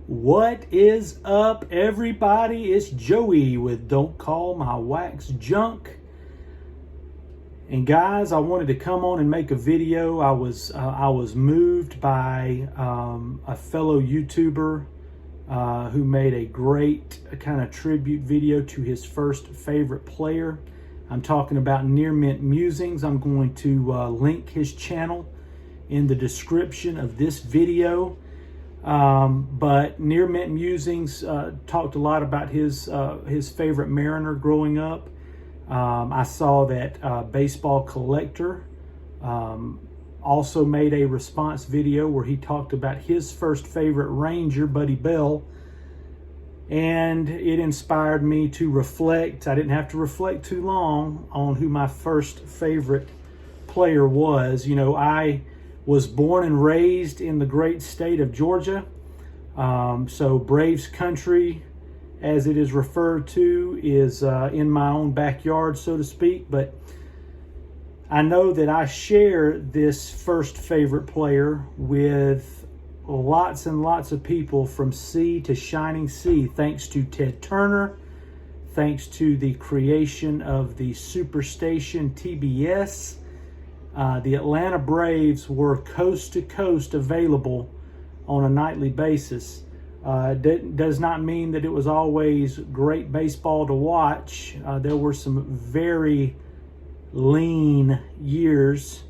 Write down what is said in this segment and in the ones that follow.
What is up, everybody? It's Joey with Don't Call My Wax Junk. And guys, I wanted to come on and make a video. I was moved by a fellow YouTuber who made a great kind of tribute video to his first favorite player. I'm talking about Near Mint Musings. I'm going to link his channel in the description of this video. But Near Mint Musings talked a lot about his favorite Mariner growing up. I saw that Baseball Collector also made a response video where he talked about his first favorite Ranger, Buddy Bell, and it inspired me to reflect. I didn't have to reflect too long on who my first favorite player was. You know, I was born and raised in the great state of Georgia. So Braves country, as it is referred to, is in my own backyard, so to speak. But I know that I share this first favorite player with lots and lots of people from sea to shining sea, thanks to Ted Turner, thanks to the creation of the Superstation TBS. The Atlanta Braves were coast to coast available on a nightly basis. Does not mean that it was always great baseball to watch. There were some very lean years,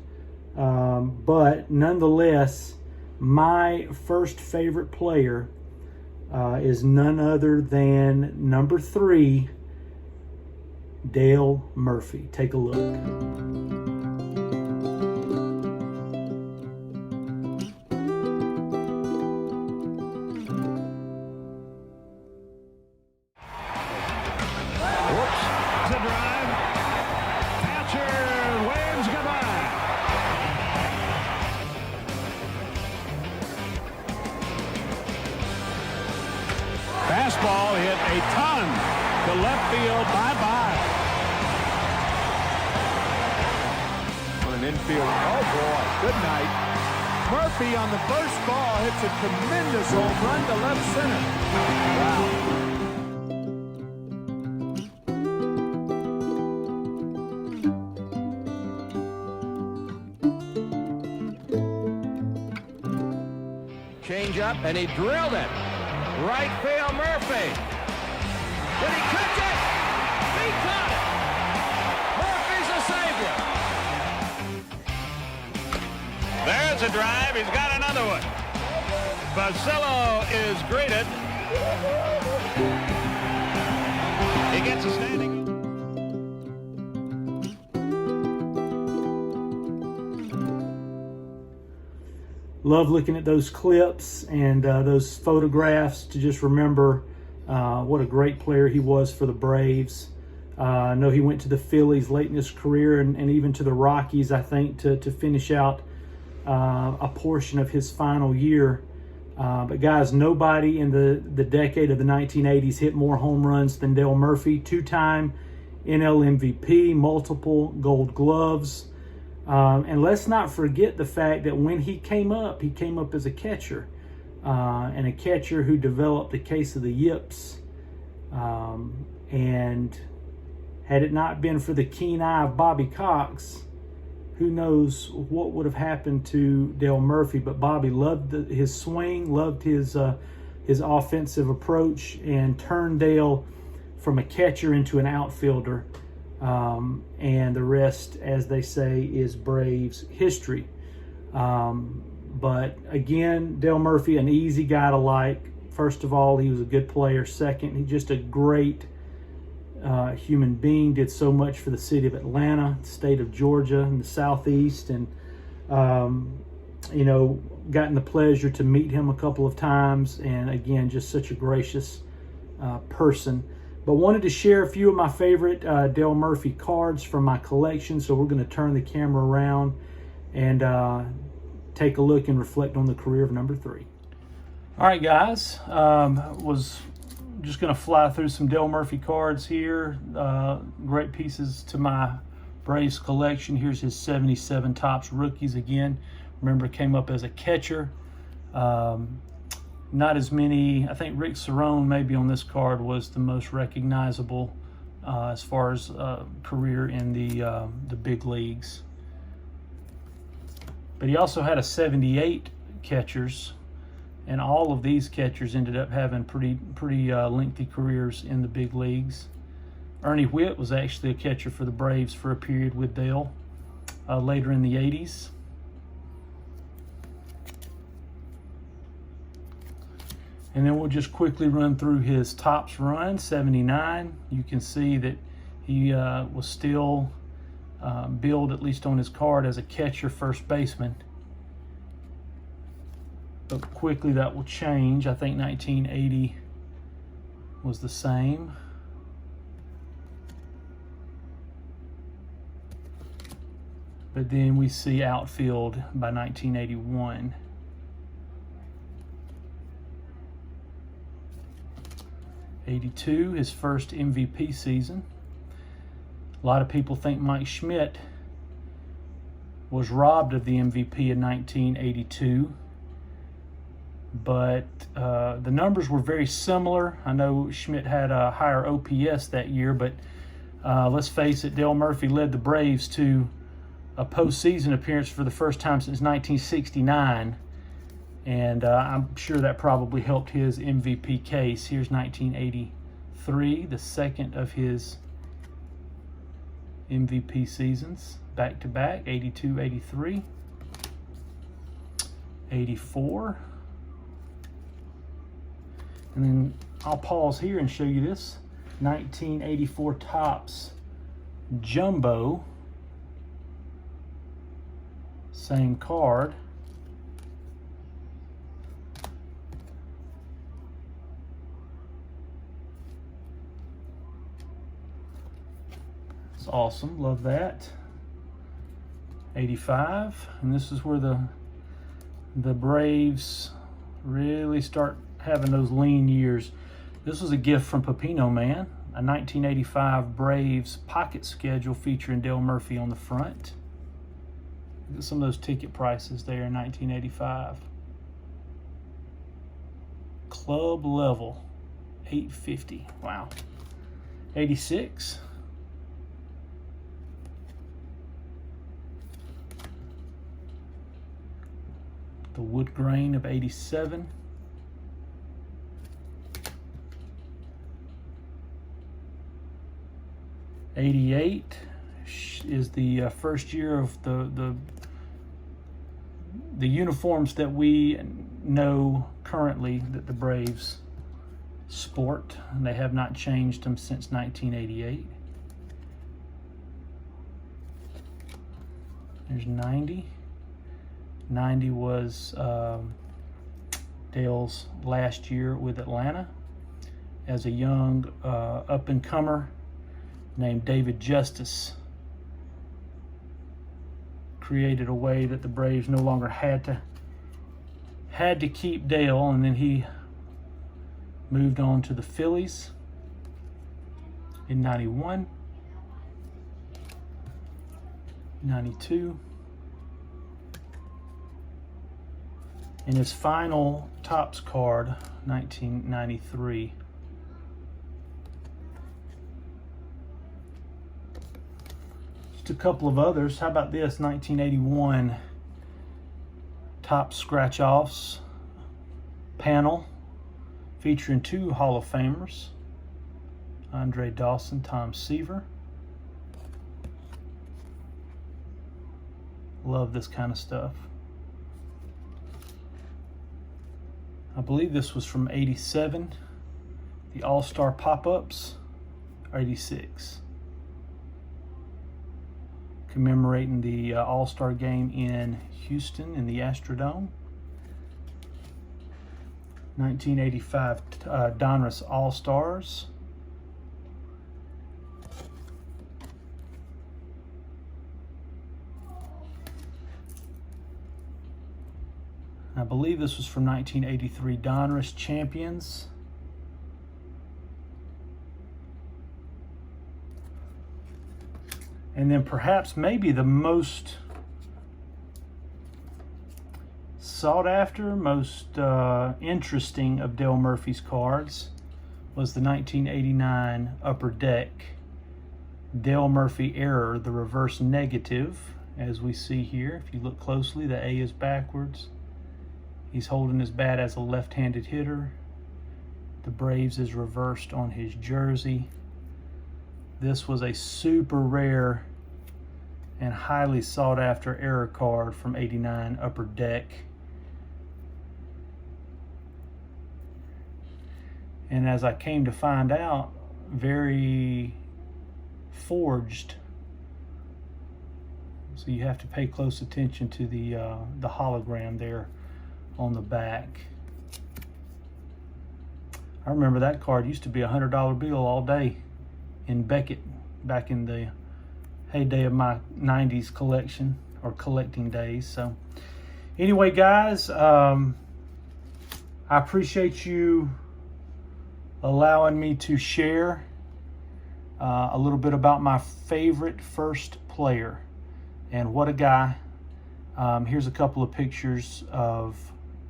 but nonetheless, my first favorite player is none other than number 3, Dale Murphy. Take a look. Fastball hit a ton to left field. Bye-bye. On an infield. Oh, boy. Good night. Murphy on the first ball hits a tremendous home run to left center. Wow. Change up, and he drilled it. Right field, Murphy. Did he catch it? He caught it. Murphy's a savior. There's a drive. He's got another one. Basillo is greeted. He gets a standing. Love looking at those clips and those photographs to just remember what a great player he was for the Braves. I know he went to the Phillies late in his career and even to the Rockies, I think, to finish out a portion of his final year. But guys, nobody in the decade of the 1980s hit more home runs than Dale Murphy. 2-time NL MVP, multiple Gold Gloves. And let's not forget the fact that when he came up as a catcher, and a catcher who developed the case of the yips. And had it not been for the keen eye of Bobby Cox, who knows what would have happened to Dale Murphy. But Bobby loved his swing, loved his offensive approach, and turned Dale from a catcher into an outfielder. And the rest, as they say, is Braves history. But again, Dale Murphy, an easy guy to like. First of all, he was a good player. Second, he's just a great human being. Did so much for the city of Atlanta, the state of Georgia, and the Southeast. And, you know, gotten the pleasure to meet him a couple of times. And again, just such a gracious person. But wanted to share a few of my favorite Dale Murphy cards from my collection. So we're going to turn the camera around and take a look and reflect on the career of number 3. All right, guys. Was just going to fly through some Dale Murphy cards here. Great pieces to my Braves collection. Here's his 77 Topps rookies again. Remember, came up as a catcher. Not as many. I think Rick Cerrone maybe on this card was the most recognizable as far as career in the big leagues. But he also had a 78 catchers, and all of these catchers ended up having pretty lengthy careers in the big leagues. Ernie Whitt was actually a catcher for the Braves for a period with Dale later in the 80s. And then we'll just quickly run through his tops run, 79. You can see that he was still billed, at least on his card, as a catcher first baseman. But quickly that will change. I think 1980 was the same. But then we see outfield by 1981. '82, his first MVP season. A lot of people think Mike Schmidt was robbed of the MVP in 1982, but the numbers were very similar. I know Schmidt had a higher OPS that year, but let's face it, Dale Murphy led the Braves to a postseason appearance for the first time since 1969. And I'm sure that probably helped his MVP case. Here's 1983, the second of his MVP seasons, back-to-back, 82, 83, 84. And then I'll pause here and show you this. 1984 Topps Jumbo. Same card. Awesome, love that. 85, and this is where the Braves really start having those lean years. This was a gift from Pepino Man, a 1985 Braves pocket schedule featuring Dale Murphy on the front. Look at some of those ticket prices there in 1985. Club level, $8.50. Wow. 86. The wood grain of 87. '88 is the first year of the uniforms that we know currently that the Braves sport, and they have not changed them since 1988. There's 90. 90 was Dale's last year with Atlanta as a young up-and-comer named David Justice. Created a way that the Braves no longer had to keep Dale, and then he moved on to the Phillies in 91, 92. In his final Topps card, 1993. Just a couple of others. How about this? 1981 Topps scratch-offs panel featuring two Hall of Famers, Andre Dawson, Tom Seaver. Love this kind of stuff. I believe this was from 87, the All-Star Pop-Ups, 86. Commemorating the All-Star game in Houston in the Astrodome. 1985 Donruss All-Stars. I believe this was from 1983 Donruss Champions. And then perhaps maybe the most sought after, most interesting of Dale Murphy's cards was the 1989 Upper Deck Dale Murphy Error, the reverse negative. As we see here, if you look closely, the A is backwards. He's holding his bat as a left-handed hitter. The Braves is reversed on his jersey. This was a super rare and highly sought after error card from '89 Upper Deck. And as I came to find out, very forged. So you have to pay close attention to the hologram there on the back. I remember that card used to be a $100 bill all day in Beckett back in the heyday of my 90s collection or collecting days. So anyway, guys, I appreciate you allowing me to share a little bit about my favorite first player. And what a guy. Here's a couple of pictures of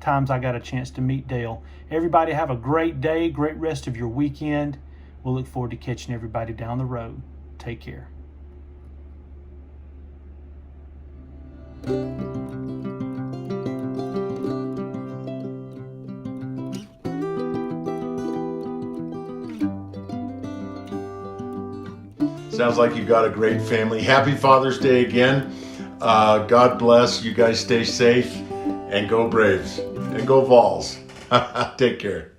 times I got a chance to meet Dale. Everybody have a great day, great rest of your weekend. We'll look forward to catching everybody down the road. Take care. Sounds like you've got a great family. Happy Father's Day again. God bless. You guys stay safe and go Braves and go Vols. Take care.